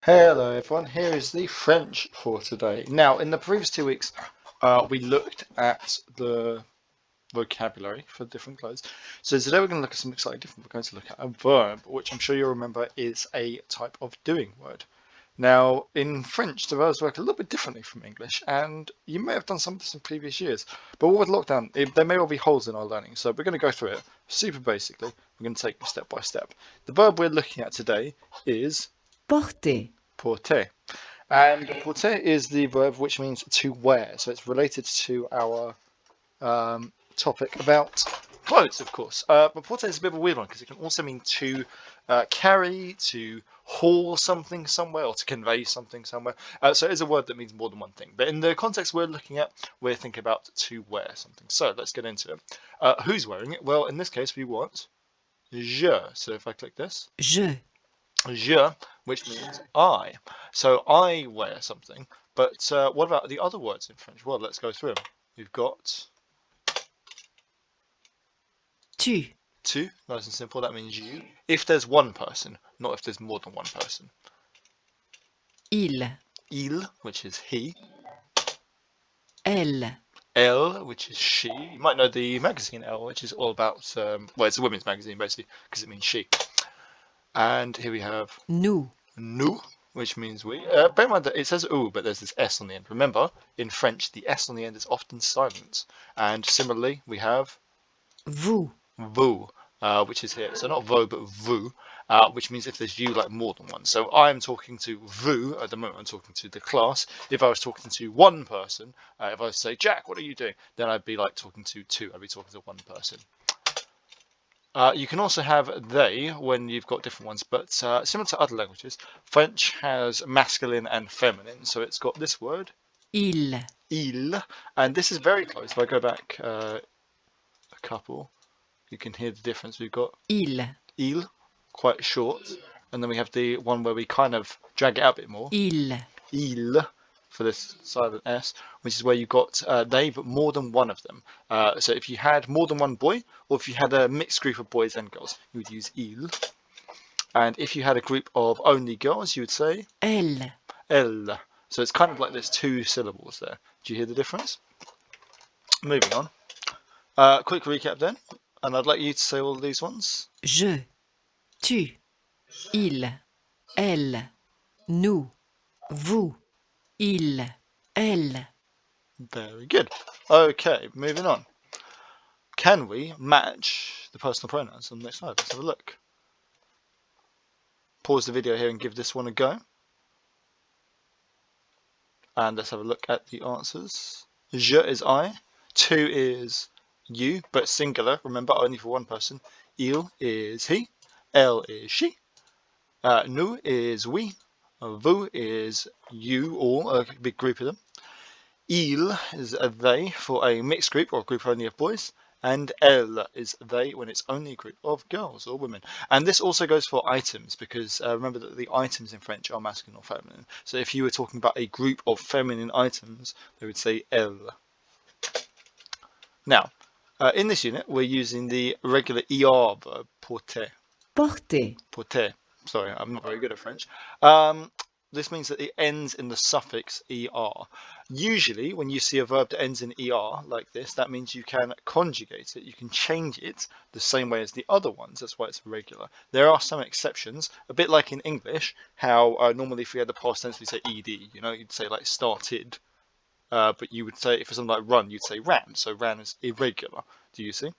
Hello everyone, here is the French for today. Now, in the previous 2 weeks, we looked at the vocabulary for different clothes. So today we're going to look at something slightly different. We're going to look at a verb, which I'm sure you'll remember is a type of doing word. Now, in French, the verbs work a little bit differently from English, and you may have done some of this in previous years. But with lockdown, there may well be holes in our learning, so we're going to go through it super basically. We're going to take it step by step. The verb we're looking at today is porter, porter. And porter is the verb which means to wear. So it's related to our topic about clothes, of course. But porter is a bit of a weird one because it can also mean to carry, to haul something somewhere, or to convey something somewhere. So it is a word that means more than one thing. But in the context we're looking at, we're thinking about to wear something. So let's get into it. Who's wearing it? Well, in this case, we want je. So if I click this, je, which means I. So I wear something. But what about the other words in French? Well, let's go through them. We've got tu, nice and simple. That means you. If there's one person, not if there's more than one person. il, Which is he. elle, Which is she. You might know the magazine Elle, which is all about, well, it's a women's magazine basically, because it means she. And here we have nous, which means we. Bear in mind that it says oo, but there's this S on the end. Remember, in French, the S on the end is often silent. And similarly, we have vous, which is here. So not vo, but vous, which means if there's you, like more than one. So I'm talking to vous at the moment. I'm talking to the class. If I was talking to one person, if I was to say, Jack, what are you doing? Then I'd be like talking to two. I'd be talking to one person. You can also have they when you've got different ones, but similar to other languages, French has masculine and feminine. So it's got this word, il, and this is very close. If I go back a couple, you can hear the difference. We've got il, quite short, and then we have the one where we kind of drag it out a bit more. Il, for this silent S, which is where you got they, but more than one of them. So if you had more than one boy, or if you had a mixed group of boys and girls, you would use il. And if you had a group of only girls, you would say elle. So it's kind of like there's two syllables there. Do you hear the difference? Moving on. Quick recap then, and I'd like you to say all of these ones. Je, tu, il, elle, nous, vous, il, elle. Very good. Okay, moving on. Can we match the personal pronouns on the next slide? Let's have a look. Pause the video here and give this one a go. And let's have a look at the answers. Je is I. Tu is you, but singular. Remember, only for one person. Il is he. Elle is she. Nous is we. Vous is you, or a big group of them. Il is a they for a mixed group or a group only of boys. And elle is they when it's only a group of girls or women. And this also goes for items because remember that the items in French are masculine or feminine. So if you were talking about a group of feminine items, they would say elle. Now, in this unit, we're using the regular ER verb, porter. Porter. Sorry, I'm not very good at French. This means that it ends in the suffix er. Usually, when you see a verb that ends in er like this, that means you can conjugate it. You can change it the same way as the other ones. That's why it's irregular. There are some exceptions, a bit like in English, how normally if we had the past tense, we say ed. You know, you'd say like started. But you would say, if it's something like run, you'd say ran. So ran is irregular. Do you see?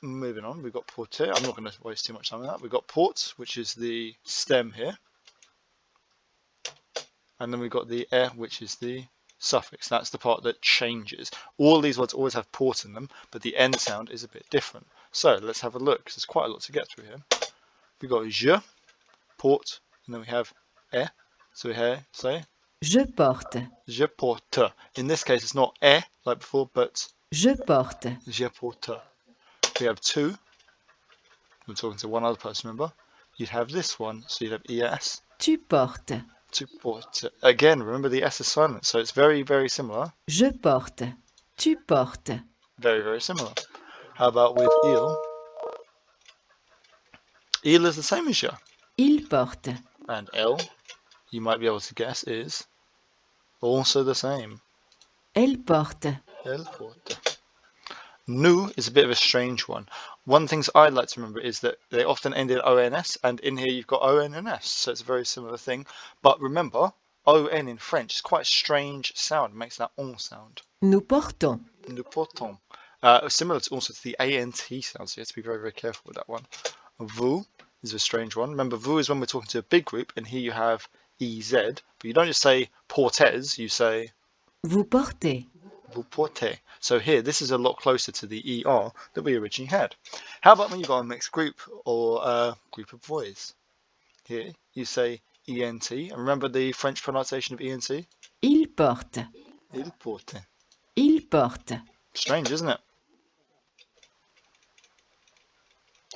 Moving on, we've got porter. I'm not going to waste too much time on that. We've got port, which is the stem here. And then we've got the which is the suffix. That's the part that changes. All these words always have port in them, but the end sound is a bit different. So let's have a look, because there's quite a lot to get through here. We've got je, port, and then we have So we have, say, Je porte. Je porte. In this case, it's not like before, but Je porte. Je porte. We have two. We're talking to one other person, remember? You'd have this one, so you'd have es. Tu portes. Tu portes. Again, remember the S is silent, so it's very, very similar. Je porte. Tu portes. Very, very similar. How about with il? Il is the same as je. Il porte. and L, you might be able to guess, is also the same. Elle porte. Elle porte. Nous is a bit of a strange one. One of the things I'd like to remember is that they often end in ONS, and in here you've got ON and S, so it's a very similar thing. But remember, ON in French is quite a strange sound, it makes that on sound. Nous portons. Nous portons. Similar to also to the ANT sound, so you have to be very, very careful with that one. Vous is a strange one. Remember, vous is when we're talking to a big group, and here you have EZ, but you don't just say portez, you say Vous portez. vous portez. So here, this is a lot closer to the ER that we originally had. How about when you've got a mixed group or a group of boys? Here, you say ENT, and remember the French pronunciation of ENT? Il porte. Il porte. Il porte. Strange, isn't it?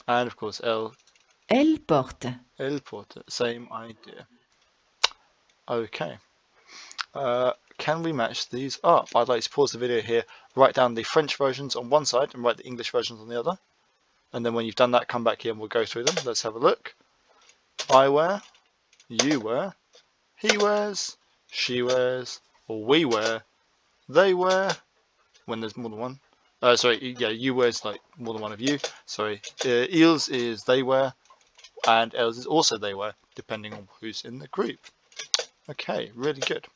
And of course, Elle porte. Elle porte. Same idea. Okay. Can we match these up? I'd like to pause the video here, write down the French versions on one side and write the English versions on the other. And then when you've done that, come back here and we'll go through them. Let's have a look. I wear, you wear, he wears, she wears, or we wear, they wear, when there's more than one. You wears like more than one of you. Ils is they wear, and elles is also they wear, depending on who's in the group. Okay, really good.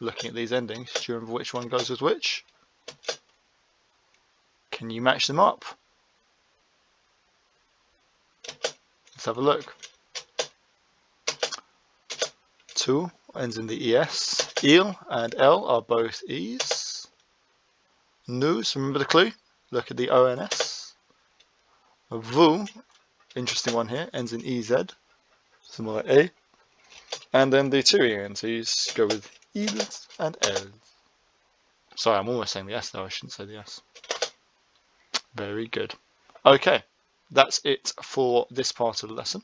Looking at these endings, do you remember which one goes with which? Can you match them up? Let's have a look. Tout ends in the ES. Il and L are both E's. Nous, remember the clue? Look at the ONS. Vous, interesting one here, ends in EZ. Similar A. And then the two ENTs go with ils and elles. Sorry, I'm almost saying the S though, I shouldn't say the S. Very good. Okay, that's it for this part of the lesson.